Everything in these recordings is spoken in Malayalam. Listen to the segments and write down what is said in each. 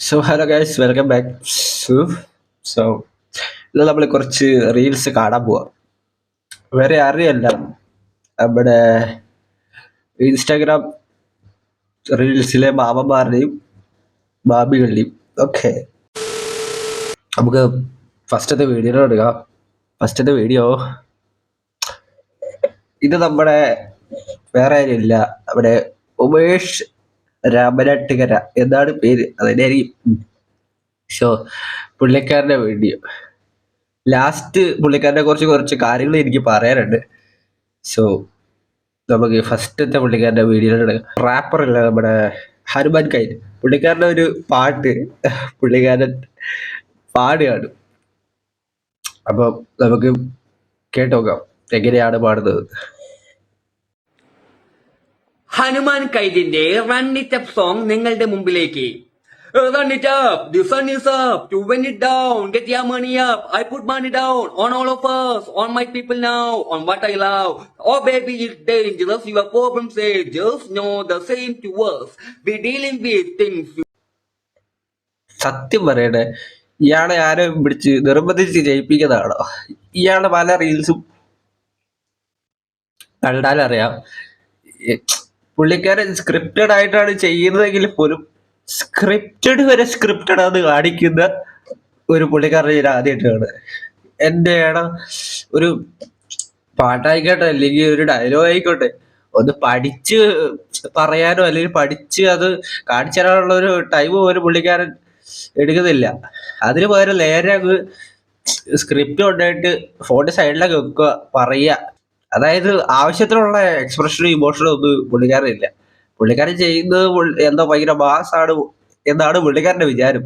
So hello guys, welcome back. So ഇത് നമ്മൾ കുറച്ച് റീൽസ് കാണാൻ പോവാം. വേറെ അറിയല്ല, നമ്മുടെ ഇൻസ്റ്റാഗ്രാം റീൽസിലെ മാമന്മാരുടെയും മാമികളുടെയും ഓക്കെ. നമുക്ക് ഫസ്റ്റത്തെ വീഡിയോ എടുക്കാം. ഫസ്റ്റത്തെ വീഡിയോ ഇത് നമ്മുടെ വേറെ ആരുമില്ല, നമ്മുടെ ഉമേഷ് രാമനാട്ടുകര എന്നാണ് പേര്. അതിൻ്റെ ആയിരിക്കും. ഷോ പുള്ളിക്കാരൻ്റെ വീഡിയോ ലാസ്റ്റ് പുള്ളിക്കാരനെ കുറിച്ച് കുറച്ച് കാര്യങ്ങൾ എനിക്ക് പറയാനുണ്ട്. സോ നമുക്ക് ഫസ്റ്റത്തെ പുള്ളിക്കാരൻ്റെ വീഡിയോ റാപ്പർ അല്ല, നമ്മുടെ ഹനുമാൻ കൈൻ. പുള്ളിക്കാരൻ്റെ ഒരു പാട്ട് പുള്ളിക്കാരൻ പാടുകയാണ്. അപ്പം നമുക്ക് കേട്ടോക്കാം എങ്ങനെയാണ് പാടുന്നത്. ഹനുമാൻ കൈദിന്റെ റൺ ഇറ്റ് അപ്പ് സോങ് നിങ്ങളുടെ മുമ്പിലേക്ക്. Run it up, the sun is up, to win it down, get your money up, I put money down, on all of us, on my people now, on what I love. Oh baby, it's dangerous, your problems say, just know the same to us, we dealing with things. സത്യം പറയണേ, ഇയാളെ ആരും പിടിച്ച് നിർബന്ധിച്ച് ജയിപ്പിക്കുന്നതാണോ? ഇയാളുടെ പല റീൽസും കണ്ടാലറിയാം. പുള്ളിക്കാരൻ സ്ക്രിപ്റ്റഡ് ആയിട്ടാണ് ചെയ്യുന്നതെങ്കിൽ പോലും സ്ക്രിപ്റ്റഡ് വരെ സ്ക്രിപ്റ്റഡ് ആണെന്ന് കാണിക്കുന്ന ഒരു പുള്ളിക്കാരനെ ഞാൻ ആദ്യമായിട്ടാണ്. എൻ്റെ ഒരു പാട്ടായിക്കോട്ടെ അല്ലെങ്കിൽ ഒരു ഡയലോഗ് ആയിക്കോട്ടെ, ഒന്ന് പഠിച്ച് പറയാനോ അല്ലെങ്കിൽ പഠിച്ച് അത് കാണിച്ചു തരാനുള്ള ഒരു ടൈം പോലും പുള്ളിക്കാരൻ എടുക്കുന്നില്ല. അതിന് പകരം നേരെ അങ്ങ് സ്ക്രിപ്റ്റ് കൊണ്ടായിട്ട് ഫോണിന്റെ സൈഡിലൊക്കെ വെക്കുക, പറയുക. അതായത് ആവശ്യത്തിനുള്ള എക്സ്പ്രഷനും ഇമോഷനും ഒന്നും പുള്ളിക്കാരനില്ല. പുള്ളിക്കാരൻ ചെയ്യുന്നത് എന്തോ ഭയങ്കര മാസാണ് എന്നാണ് പുള്ളിക്കാരന്റെ വിചാരം.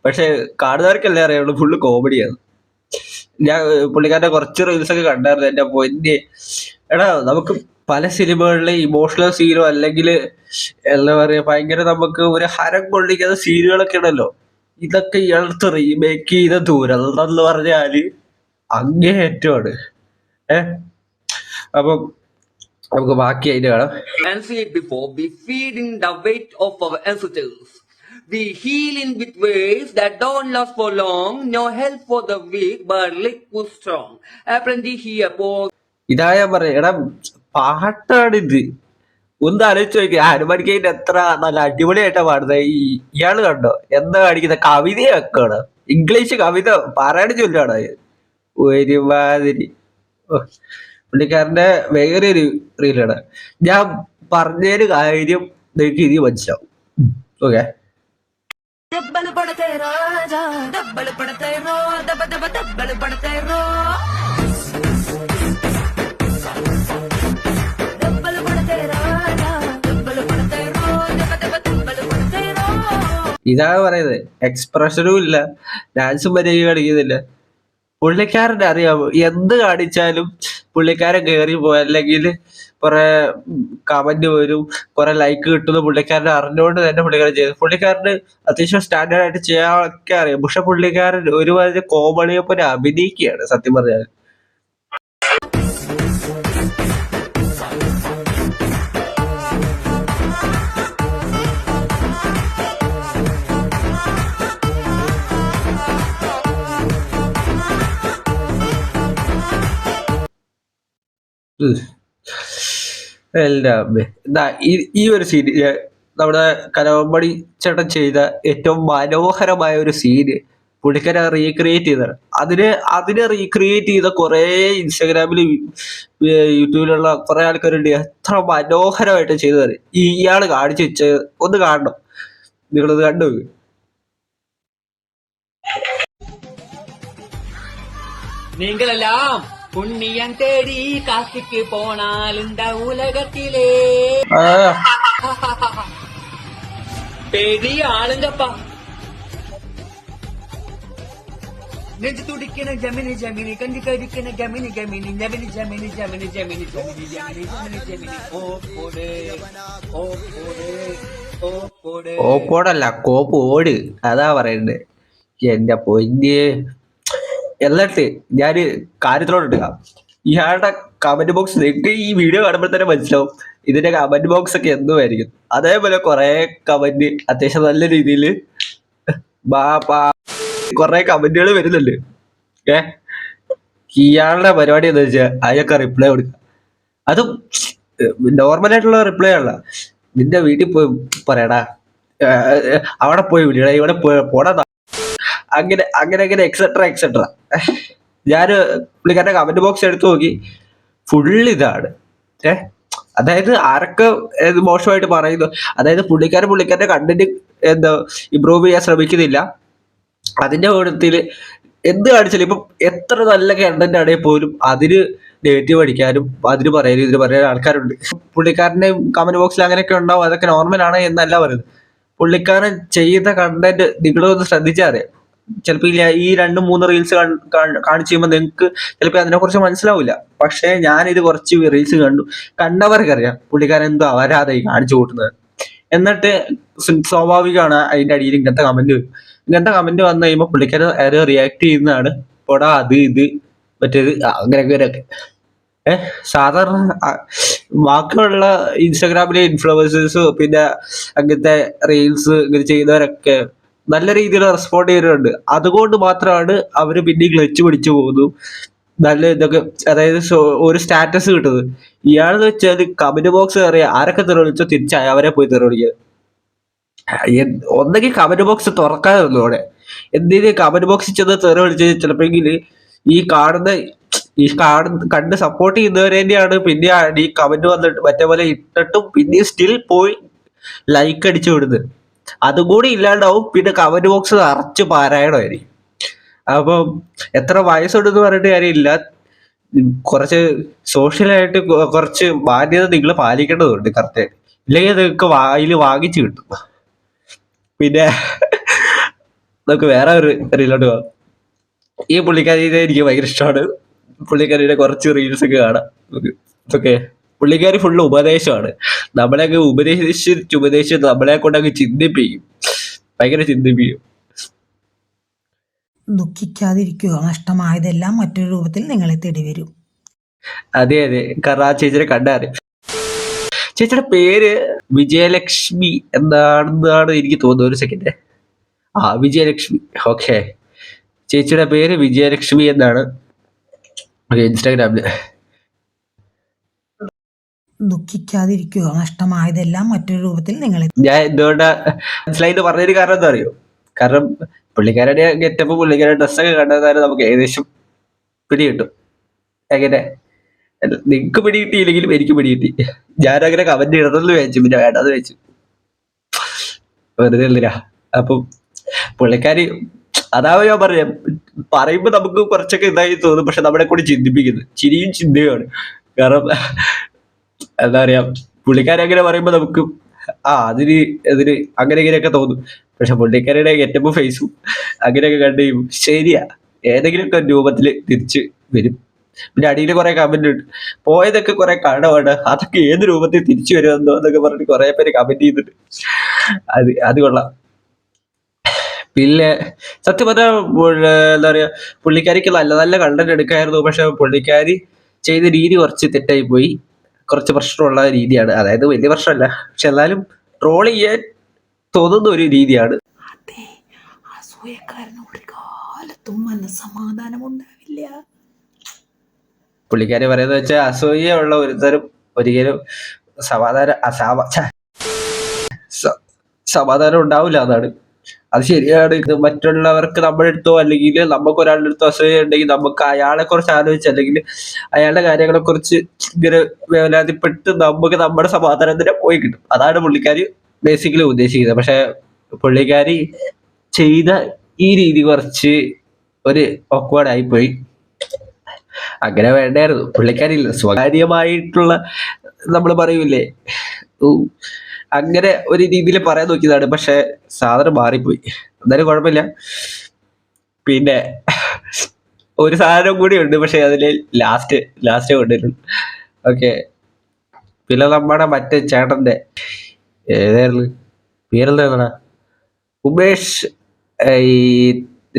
പക്ഷെ കാണുന്നവർക്കല്ലേ അറിയുള്ളൂ ഫുള്ള് കോമഡിയാണ്. ഞാൻ പുള്ളിക്കാരന്റെ കുറച്ച് റീൽസ് ഒക്കെ കണ്ടായിരുന്നു. എന്റെ പൊന്നെ, നമുക്ക് പല സിനിമകളിലെ ഇമോഷണൽ സീനോ അല്ലെങ്കിൽ എന്താ പറയാ ഭയങ്കര നമുക്ക് ഒരു ഹരം കൊള്ളിക്കുന്ന സീനുകളൊക്കെ ഉണ്ടല്ലോ, ഇതൊക്കെ ഇയാൾക്ക് റീമേക്ക് ചെയ്ത ദുരന്തം എന്ന് പറഞ്ഞാല് അങ്ങേയറ്റമാണ്. അപ്പം നമുക്ക് ബാക്കി അതിന്റെ കാണാം. And see it before, we feed in the weight of our ancestors. We heal in with ways that don't last for long, no help for the weak, but liquid strong. Apprendi here, poor. ഇതാ ഞാൻ പറയാ, പാട്ടാണിത്. ഒന്ന് ആലോചിച്ച് നോക്കി, ഹനുമാനിക്കൈൻ്റെ എത്ര നല്ല അടിപൊളിയായിട്ടാ പാടുന്നത്. ഇയാള് കണ്ടോ എന്താ കാണിക്കുന്ന? കവിതയൊക്കെയാണ്, ഇംഗ്ലീഷ് കവിത പാരായണം ചൊല്ലാണ് ഒരുമാതിരി. പുള്ളിക്കാരന്റെ വേറെ ഒരു റീലാണ്. ഞാൻ പറഞ്ഞൊരു കാര്യം നിങ്ങൾക്ക് ഇനി മനസ്സിലാവും. ഓക്കെ, ഇതാണ് പറയുന്നത്. എക്സ്പ്രഷനും ഇല്ല, ഡാൻസും മര്യാദ കളിക്കുന്നില്ല. പുള്ളിക്കാരൻ അറിയാമോ, എന്ത് കാണിച്ചാലും പുള്ളിക്കാരൻ കയറി പോയി അല്ലെങ്കിൽ കുറെ കമന്റ് വരും, കുറെ ലൈക്ക് കിട്ടുന്നു. പുള്ളിക്കാരനെ അറിഞ്ഞുകൊണ്ട് തന്നെ പുള്ളിക്കാരൻ ചെയ്തു. പുള്ളിക്കാരന് അത്യാവശ്യം സ്റ്റാൻഡേർഡ് ആയിട്ട് ചെയ്യാനൊക്കെ അറിയാം. പക്ഷെ പുള്ളിക്കാരൻ ഒരുമാതിരി കോമഡിയെ പോലെ അഭിനയിക്കുകയാണ് സത്യം പറഞ്ഞാൽ. എല്ലാം ഈ ഒരു സീന് നമ്മുടെ കലവമ്പടി ചേട്ടൻ ചെയ്ത ഏറ്റവും മനോഹരമായ ഒരു സീന് പുള്ളിക്കാരെ റീക്രിയേറ്റ് ചെയ്തതാണ്. അതിനെ റീക്രിയേറ്റ് ചെയ്ത കുറെ ഇൻസ്റ്റാഗ്രാമിലും യൂട്യൂബിലുള്ള കുറെ ആൾക്കാരുണ്ട്. എത്ര മനോഹരമായിട്ട് ചെയ്തതാണ് ഇയാള് കാണിച്ചു വെച്ചത്. ഒന്ന് കാണണം, നിങ്ങളത് കണ്ടു. நீங்களெல்லாம் புண்ணியம் தேடி காசிக்கு போனால் இந்த உலகத்திலே பெரிய ஆளுங்கப்பா. நெஞ்சு துடிக்கின ஜமினி ஜமினி, கண்டி கடிக்கின ஜமினி ஜமினி, ஜமினி ஜமினி ஜமினி ஜமினி ஜமினி ஜமினி ஜமினி ஜமினி. ஓ போடு ஓ போடு ഓ പോട്. ഓപ്പോടല്ല, കോപ്പോട്, അതാ പറയണ്ടേ. എന്റെ പൊന്നെ. എന്നിട്ട് ഞാൻ കാര്യത്തിലോട്ട് എടുക്കാം. ഇയാളുടെ കമന്റ് ബോക്സ് നിങ്ങൾക്ക് ഈ വീഡിയോ കാണുമ്പോൾ തന്നെ മനസ്സിലാവും ഇതിന്റെ കമന്റ് ബോക്സ് ഒക്കെ എന്തുമായിരിക്കും. അതേപോലെ കുറെ കമന്റ് അത്യാവശ്യം നല്ല രീതിയിൽ കൊറേ കമന്റുകൾ വരുന്നുണ്ട്. ഏ ഇയാളുടെ പരിപാടി എന്താ വെച്ചാൽ അതൊക്കെ റിപ്ലൈ കൊടുക്കുക. അതും നോർമൽ ആയിട്ടുള്ള റിപ്ലൈ അല്ല. നിന്റെ വീട്ടിൽ പോയി പറയടാ, അവിടെ പോയി വിളിയടാ, ഇവിടെ പോടാ, അങ്ങനെ അങ്ങനെ അങ്ങനെ എക്സെട്ര എക്സെട്ര. ഞാൻ പുള്ളിക്കാരുടെ കമന്റ് ബോക്സ് എടുത്തു നോക്കി, ഫുള്ള് ഇതാണ്. അതായത് ആരൊക്കെ മോശമായിട്ട് പറയുന്നു, അതായത് പുള്ളിക്കാരുടെ കണ്ടന്റ് എന്താ ഇമ്പ്രൂവ് ചെയ്യാൻ ശ്രമിക്കുന്നില്ല. അതിന്റെ കൂട്ടത്തില് എന്ത് കാണിച്ചാലും ഇപ്പം എത്ര നല്ല കണ്ടന്റ് ആണെങ്കിൽ പോലും അതിന് നെഗറ്റീവ് അടിക്കാനും അതിന് പറയാനും ഇതിന് പറയാനും ആൾക്കാരുണ്ട്. പുള്ളിക്കാരന്റെ കമന്റ് ബോക്സിൽ അങ്ങനെയൊക്കെ ഉണ്ടാവും, അതൊക്കെ നോർമലാണ് എന്നല്ല പറയുന്നത്. പുള്ളിക്കാരൻ ചെയ്യുന്ന കണ്ടന്റ് നിങ്ങളൊന്ന് ശ്രദ്ധിച്ചാൽ അറിയാം. ചിലപ്പോൾ ഈ 2-3 റീൽസ് കാണിച്ചു കഴിയുമ്പോൾ നിങ്ങൾക്ക് ചിലപ്പോൾ അതിനെ കുറിച്ച് മനസ്സിലാവില്ല. പക്ഷെ ഞാനിത് കുറച്ച് റീൽസ് കണ്ടവർക്കറിയാം പുള്ളിക്കാരൻ എന്തോ അവരാതായി കാണിച്ചു കൂട്ടുന്നത്. എന്നിട്ട് സ്വാഭാവികമാണ് അതിന്റെ അടിയിൽ ഇങ്ങനത്തെ കമന്റ് വന്നു കഴിയുമ്പോൾ പുള്ളിക്കാരൻ അത് റിയാക്ട് ചെയ്യുന്നതാണ്. പോടാ അത് ഇത് മറ്റേത് അങ്ങനെയൊക്കെ. സാധാരണ ബാക്കിയുള്ള ഇൻസ്റ്റാഗ്രാമിലെ ഇൻഫ്ലുവൻസേഴ്സ് പിന്നെ അങ്ങനത്തെ റീൽസ് ഇങ്ങനെ ചെയ്യുന്നവരൊക്കെ നല്ല രീതിയിൽ റെസ്പോണ്ട് ചെയ്യുന്നുണ്ട്. അതുകൊണ്ട് മാത്രമാണ് അവര് പിന്നെ ക്ലച്ച് പിടിച്ചു പോകുന്നു. നല്ല ഇതൊക്കെ, അതായത് ഒരു സ്റ്റാറ്റസ് കിട്ടുന്നത്. ഇയാളെന്ന് വെച്ചാൽ കമന്റ് ബോക്സ് കയറിയ ആരൊക്കെ തെറിവിളിച്ചോ തിരിച്ചായി അവരെ പോയി തെറിവിളിക്കുക. ഒന്നെങ്കിൽ കമന്റ് ബോക്സ് തുറക്കാതെ വന്നു അവിടെ. എന്തിന് കമന്റ് ബോക്സിൽ ചെന്ന് തെറി വിളിച്ച് ചിലപ്പോഴെങ്കിൽ കണ്ട് സപ്പോർട്ട് ചെയ്യുന്നവരെ തന്നെയാണ് പിന്നെ ഈ കമന്റ് വന്നിട്ട് മറ്റേ പോലെ ഇട്ടിട്ടും പിന്നെ സ്റ്റിൽ പോയി ലൈക്ക് അടിച്ചു വിടുന്നത്. അതും കൂടി ഇല്ലാണ്ടാവും, പിന്നെ കമന്റ് ബോക്സ് നിറച്ച് പാരായണമായിരിക്കും. അപ്പം എത്ര വയസ്സുണ്ടെന്ന് പറഞ്ഞിട്ട് കാര്യമില്ല, കുറച്ച് സോഷ്യലായിട്ട് കുറച്ച് മാന്യത നിങ്ങൾ പാലിക്കേണ്ടതുണ്ട് കറക്റ്റായിട്ട്. ഇല്ലെങ്കിൽ നിങ്ങൾക്ക് വായിൽ വാങ്ങിച്ചു കിട്ടും. പിന്നെ നമുക്ക് വേറെ ഒരു റീലോട്ട് പോകാം. ഈ പുള്ളിക്കാരിനെ എനിക്ക് ഭയങ്കര ഇഷ്ടമാണ്. പുള്ളിക്കാരിയുടെ കുറച്ച് റീൽസ് ഒക്കെ കാണാം. ഓക്കെ, പുള്ളിക്കാരി ഫുള്ള് ഉപദേശമാണ്. നമ്മളെയൊക്കെ ഉപദേശിച്ച് നമ്മളെ കൊണ്ടങ്ങ് ചിന്തിപ്പിക്കും, ഭയങ്കര ചിന്തിപ്പിക്കും. ദുഃഖിക്കാതിരിക്കുക, നഷ്ടമായതെല്ലാം മറ്റൊരു രൂപത്തിൽ നിങ്ങളെ തേടി വരും. അതെ അതെ, കാരണം ആ ചേച്ചിയുടെ കണ്ടറിയാം. ചേച്ചിയുടെ പേര് വിജയലക്ഷ്മി എന്താണെന്നാണ് എനിക്ക് തോന്നുന്നത്. ഒരു സെക്കൻഡ്. വിജയലക്ഷ്മി. ഓക്കെ, ചേച്ചിയുടെ പേര് വിജയലക്ഷ്മി എന്നാണ് ഇൻസ്റ്റാഗ്രാമില്. ദുഃഖിക്കാതിരിക്കുക, നഷ്ടമായതെല്ലാം മറ്റൊരു രൂപത്തിൽ നിങ്ങളെ. ഞാൻ എന്തുകൊണ്ടാ മനസ്സിലായിട്ട് പറഞ്ഞൊരു കാരണം എന്താ അറിയോ? കാരണം പുള്ളിക്കാരുടെ ഗെറ്റപ്പ്, പുള്ളിക്കാരുടെ ഡ്രസ്സൊക്കെ കണ്ടതായാലും നമുക്ക് ഏകദേശം പിടി കിട്ടും. എങ്ങനെ നിങ്ങക്ക് പിടി കിട്ടിയില്ലെങ്കിലും എനിക്ക് പിടി കിട്ടി. ഞാനങ്ങനെ കമന്റ് ഇടണമെന്ന് വെച്ചു, പിന്നെ വേണ്ടെന്ന് വെച്ചു, വെറുതെ ഉള്ളില്ല. അപ്പം പുള്ളിക്കാരി അതാവും ഞാൻ പറയുമ്പോ നമുക്ക് കുറച്ചൊക്കെ ഇതായി തോന്നും, പക്ഷെ നമ്മളെ കൂടി ചിന്തിപ്പിക്കുന്നത് ചിരിയും ചിന്തയുമാണ്. കാരണം എന്താ പറയാ, പുള്ളിക്കാരി അങ്ങനെ പറയുമ്പോ നമുക്ക് അതിന് അങ്ങനെ ഇങ്ങനെയൊക്കെ തോന്നും. പക്ഷെ പുള്ളിക്കാരിയുടെ ഗെറ്റപ്പും ഫേസും അങ്ങനെയൊക്കെ കണ്ടു കഴിയും, ശരിയാ, ഏതെങ്കിലുമൊക്കെ രൂപത്തില് തിരിച്ച് വരും. പിന്നെ അടിയിൽ കുറെ കമന്റ് ഉണ്ട്, പോയതൊക്കെ കുറെ കടമാണ്, അതൊക്കെ ഏത് രൂപത്തിൽ തിരിച്ചു വരുമെന്നോ എന്നൊക്കെ പറഞ്ഞിട്ട് കുറെ പേര് കമന്റ് ചെയ്തിട്ട് അത് കൊള്ളാം. പിന്നെ സത്യം പറഞ്ഞാൽ എന്താ പറയാ, പുള്ളിക്കാരിക്ക് നല്ല നല്ല കണ്ടന്റ് എടുക്കായിരുന്നു. പക്ഷെ പുള്ളിക്കാരി ചെയ്ത രീതി കുറച്ച് തെറ്റായി പോയി, കുറച്ച് പ്രശ്നമുള്ള രീതിയാണ്. അതായത് വലിയ പ്രശ്നമല്ല, പക്ഷെ എന്നാലും ട്രോൾ ചെയ്യാൻ തോന്നുന്ന ഒരു രീതിയാണ്. അതെ, അസൂയക്കാരന് ഒരു കാലത്തും മനസ്സമാധാനം ഉണ്ടാവില്ല. പുള്ളിക്കാരി പറയുന്നത് വെച്ചാൽ അസൂയുള്ള ഒരുതരം ഒരിക്കലും സമാധാനം ഉണ്ടാവില്ല എന്നാണ്. അത് ശരിയാണ്. ഇത് മറ്റുള്ളവർക്ക് നമ്മുടെ അടുത്തോ അല്ലെങ്കിൽ നമുക്ക് ഒരാളുടെ അടുത്തോ അസൂയ ഉണ്ടെങ്കിൽ നമുക്ക് അയാളെ കുറിച്ച് ആലോചിച്ച് അല്ലെങ്കിൽ അയാളുടെ കാര്യങ്ങളെ കുറിച്ച് ഇങ്ങനെ വേവലാതിപ്പെട്ട് നമുക്ക് നമ്മുടെ സമാധാനത്തിന് പോയി കിട്ടും. അതാണ് പുള്ളിക്കാരി ബേസിക്കലി ഉദ്ദേശിക്കുന്നത്. പക്ഷെ പുള്ളിക്കാരി ചെയ്ത ഈ രീതി കുറച്ച് ഒരു ഓക്വേർഡ് ആയിപ്പോയി. അങ്ങനെ വേണ്ടായിരുന്നു. പുള്ളിക്കാരി സ്വകാര്യമായിട്ടുള്ള നമ്മൾ പറയൂലേ, അങ്ങനെ ഒരു രീതിയിൽ പറയാൻ നോക്കിയതാണ്. പക്ഷെ സാധനം മാറിപ്പോയി. എന്തായാലും കുഴപ്പമില്ല. പിന്നെ ഒരു സാധനം കൂടി ഉണ്ട്, പക്ഷെ അതില് ലാസ്റ്റ് കൊണ്ടുവരുന്നു. ഓക്കെ, പിന്നെ നമ്മുടെ മറ്റേ ചേട്ടന്റെ ഏതായിരുന്നു പേരെന്താ, ഉമേഷ് ഈ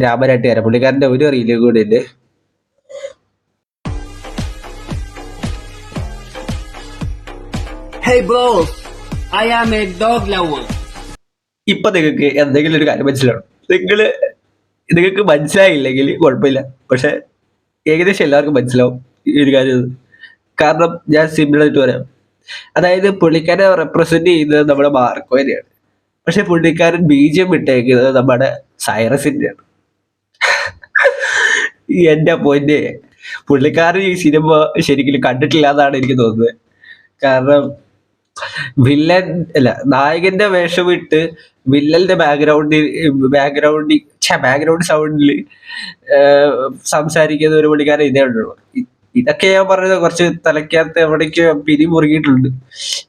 രാമനാട്ടുകാരൻ, പുള്ളിക്കാരന്റെ ഒരു റീലും കൂടി ഉണ്ട്. Hey bro, I am a dog lover. ഇപ്പൊ നിങ്ങൾക്ക് എന്തെങ്കിലും ഒരു കാര്യം മനസ്സിലാവും. നിങ്ങള് നിങ്ങൾക്ക് മനസ്സിലായില്ലെങ്കിൽ കുഴപ്പമില്ല, പക്ഷെ ഏകദേശം എല്ലാവർക്കും മനസ്സിലാവും ഈ ഒരു കാര്യം ഇത്. കാരണം ഞാൻ സിമ്പിൾ ആയിട്ട് പറയാം. അതായത് പുള്ളിക്കാരെ റെപ്രസെന്റ് ചെയ്യുന്നത് നമ്മുടെ മാർക്കോനെയാണ്, പക്ഷെ പുള്ളിക്കാരൻ ബീജം ഇട്ടേക്കുന്നത് നമ്മുടെ സൈറസിന്റെയാണ്. എന്റെ പൊന്നെ, പുള്ളിക്കാരൻ ഈ സിനിമ ശരിക്കും കണ്ടിട്ടില്ല എന്നാണ് എനിക്ക് തോന്നുന്നത്. കാരണം വില്ലൻ അല്ല, നായകന്റെ വേഷം ഇട്ട് വില്ലന്റെ ബാക്ക്ഗ്രൗണ്ട് സൗണ്ടിൽ സംസാരിക്കുന്ന ഒരു പുള്ളിക്കാരൻ ഇതേ ഉള്ളൂ. ഇതൊക്കെ ഞാൻ പറഞ്ഞത് കുറച്ച് തലയ്ക്കകത്ത് എവിടേക്ക് പിരി മുറുകിയിട്ടുണ്ട്.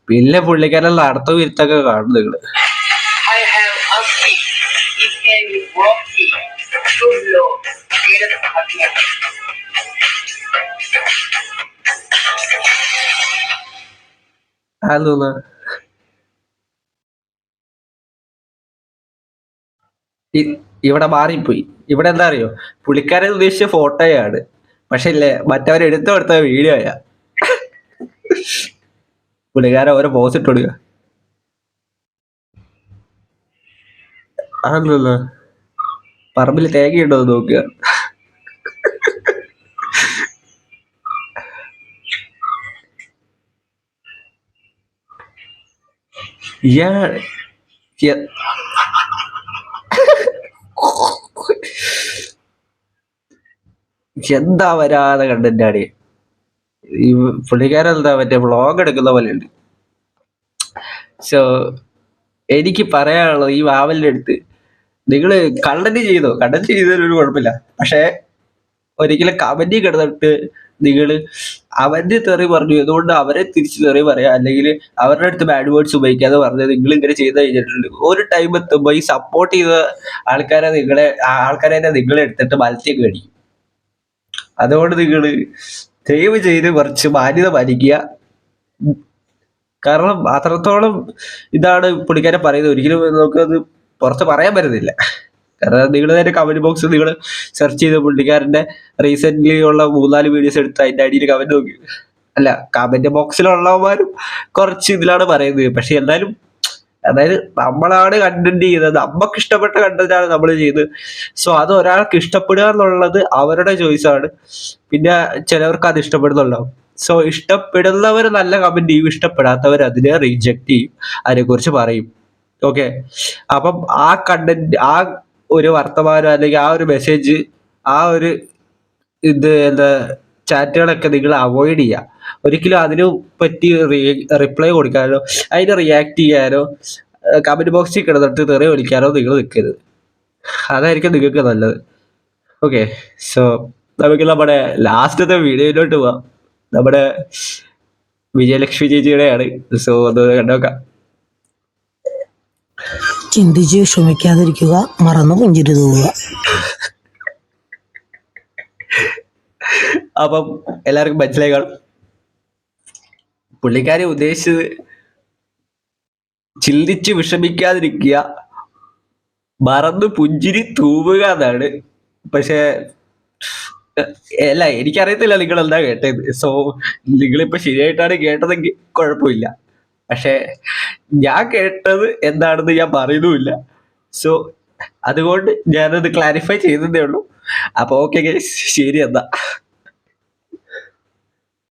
പിന്നെ പുള്ളിക്കാരൻ നടത്തവും ഇരുത്തൊക്കെ കാണും നിങ്ങള്. I have a seat. His name is Rocky. Good Lord. Get it again. അതൊന്ന് ഇവിടെ മാറിപ്പോയി. ഇവിടെ എന്താ അറിയോ, പുള്ളിക്കാരൻ ഉദ്ദേശിച്ച ഫോട്ടോയാണ്, പക്ഷെ ഇല്ലേ മറ്റവർ എടുത്തു കൊടുത്ത വീഡിയോയാ. പുള്ളിക്കാരൻ ഓരോ പോസ് ഇട്ട് കൊടുക്കുക. അതൊന്ന് പറമ്പിൽ തേങ്ങയുണ്ടോ എന്ന് നോക്കുക. ഇയാൾ എ- എന്താ വരാതെ കണ്ടന്റാണ് ഈ പുള്ളിക്കാരൻ. എന്താ മറ്റേ വ്ളോഗ് എടുക്കുന്ന പോലെ ഉണ്ട്. സോ എനിക്ക് പറയാനുള്ളത് ഈ വാവലിന്റെ അടുത്ത്, നിങ്ങള് കണ്ടന്റ് ചെയ്തതിലൊരു കുഴപ്പമില്ല, പക്ഷെ ഒരിക്കലും കമന്റ് കിടന്നിട്ട് നിങ്ങള് അവന്റെ തെറി പറഞ്ഞു എന്തുകൊണ്ട് അവരെ തിരിച്ച് തെറി പറയാ, അല്ലെങ്കിൽ അവരുടെ അടുത്ത് ബാഡ് വേർഡ്സ് ഉപയോഗിക്കാതെ പറഞ്ഞത് നിങ്ങൾ ഇങ്ങനെ ചെയ്ത് കഴിഞ്ഞിട്ടുണ്ട്. ഒരു ടൈം എത്തുമ്പോ ഈ സപ്പോർട്ട് ചെയ്ത ആൾക്കാരെ നിങ്ങളെ എടുത്തിട്ട് മത്സ്യം കടിക്കും. അതുകൊണ്ട് നിങ്ങള് ദയവ് ചെയ്ത് കുറച്ച് മാന്യത പാലിക്കുക. കാരണം അത്രത്തോളം ഇതാണ് പുള്ളിക്കാരൻ പറയുന്നത്. ഒരിക്കലും നമുക്കത് പുറത്ത് പറയാൻ പറ്റുന്നില്ല. കാരണം നിങ്ങൾ തന്നെ കമന്റ് ബോക്സ് നിങ്ങൾ സെർച്ച് ചെയ്ത് പുള്ളിക്കാരന്റെ റീസെന്റ് ഉള്ള 3-4 വീഡിയോസ് എടുത്ത് അതിന്റെ അടിയിൽ കമന്റ് നോക്കി. അല്ല, കമന്റ് ബോക്സിലുള്ളവന്മാരും കുറച്ച് ഇതിലാണ് പറയുന്നത്. പക്ഷെ എന്നാലും അതായത് നമ്മളാണ് കണ്ടന്റ് ചെയ്തത്, നമുക്ക് ഇഷ്ടപ്പെട്ട കണ്ടന്റാണ് നമ്മൾ ചെയ്തത്. സോ അത് ഒരാൾക്ക് ഇഷ്ടപ്പെടുക എന്നുള്ളത് അവരുടെ ചോയ്സാണ്. പിന്നെ ചിലവർക്ക് അത് ഇഷ്ടപ്പെടുന്നുണ്ടാവും. സോ ഇഷ്ടപ്പെടുന്നവർ നല്ല കമന്റ് ചെയ്യും, ഇഷ്ടപ്പെടാത്തവർ അതിനെ റിജക്ട് ചെയ്യും, അതിനെക്കുറിച്ച് പറയും. ഓക്കെ, അപ്പം ആ കണ്ടന്റ്, ആ ഒരു വർത്തമാനം അല്ലെങ്കിൽ ആ ഒരു മെസ്സേജ്, ആ ഒരു എന്താ ചാറ്റുകളൊക്കെ നിങ്ങൾ അവോയ്ഡ് ചെയ്യുക. ഒരിക്കലും അതിനു പറ്റി റിപ്ലൈ കൊടുക്കാനോ അതിന് റിയാക്ട് ചെയ്യാനോ കമന്റ് ബോക്സിൽ കിടന്നിട്ട് തെറി വിളിക്കാനോ നിങ്ങൾ നിൽക്കരുത്. അതായിരിക്കും നിങ്ങൾക്ക് നല്ലത്. ഓക്കെ, സോ നമുക്ക് നമ്മുടെ ലാസ്റ്റത്തെ വീഡിയോയിലോട്ട് പോവാം. നമ്മുടെ വിജയലക്ഷ്മി ചേച്ചിയുടെയാണ്. സോ അത് കണ്ടോക്കാം. ചിന്തിച്ച് വിഷമിക്കാതിരിക്കുക, മറന്നു പുഞ്ചിരി തൂവുക. അപ്പം എല്ലാവർക്കും മനസ്സിലായി കാണും. പുള്ളിക്കാരി ഉദ്ദേശിച്ചത് ചിന്തിച്ച് വിഷമിക്കാതിരിക്കുക, മറന്നു പുഞ്ചിരി തൂവുക എന്നാണ്. പക്ഷെ അല്ല, എനിക്കറിയത്തില്ല നിങ്ങൾ എന്താ കേട്ടത്. സോ നിങ്ങളിപ്പോ ശരിയായിട്ടാണ് കേട്ടതെങ്കിൽ കുഴപ്പമില്ല, പക്ഷെ ഞാൻ കേട്ടത് എന്താണെന്ന് ഞാൻ പറയുന്നുമില്ല. സോ അതുകൊണ്ട് ഞാനത് ക്ലാരിഫൈ ചെയ്തതേ ഉള്ളൂ. അപ്പൊ ഓക്കെ ഗൈസ്, ശരി എന്നാ.